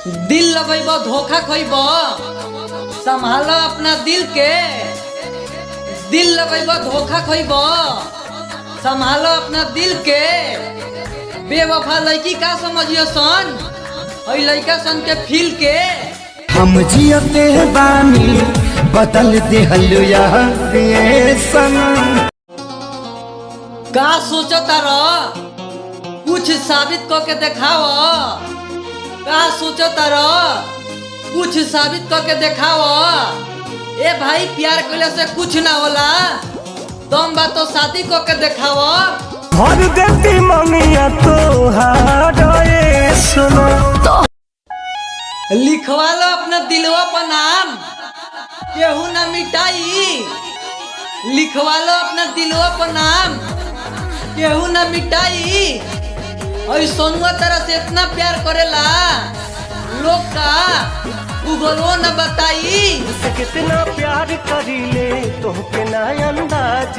दिल लगैब धोखा खैब, संभालो अपना दिल के। दिल लगैब धोखा खैब, संभालो अपना दिल के। बेवफा लड़की का समझियो सन, और लड़का सन के फील के। हम जियते बानी बदल दे हलुया सन। का सोचता रह, कुछ साबित करके देखाओ। का सोचता रह, कुछ साबित करके दिखाओ। ए भाई प्यार करले से कुछ ना होला, तुम बात तो शादी करके दिखाओ। भर देती ममिया तो हारे सुनो। लिखवा लो अपने दिलवा पर नाम, केहू ना मिटाई। लिखवा लो अपने दिलवा पर नाम, केहू ना मिटाई। और सोनुआ तरह से इतना प्यार करेला लोग का उगलो न बताई। कितना प्यार करीले तो के ना अंदाज।